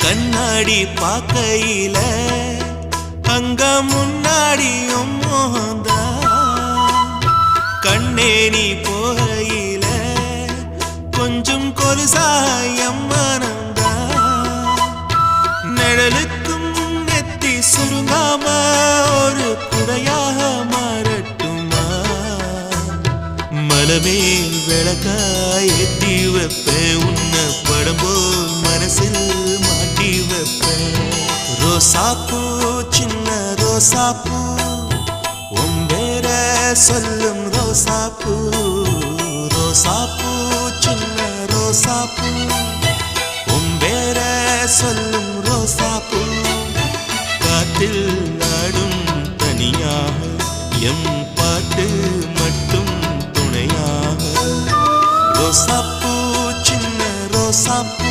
கண்ணாடி பார்க்கையில அங்க முன்னாடியும் மோகந்தா கண்ணே நீ போகையில கொஞ்சம் கொலுசாயம் மனந்தா நிழலுக்கும் நெத்தி சுருங்காம ஒரு குடையாக மாறட்டுமா மலமேல் விளக்காய் ஏத்தி வைப்பேன் உன்னை படம் போல் மனசில் மாட்டி வைப்பேன் ரோசாப்பூ சின்ன ரோசாப்பூ உம்பேர சொல்லும் ரோசாப்பூ ரோசாப்பூ சின்ன ரோசாப்பூ உம்பேர சொல்லும் ரோசாப்பூ காற்றில் நாடும் தனியாக எம் பாட்டு மட்டும் துணையாக ரோசாப்பூ சின்ன ரோசாப்பூ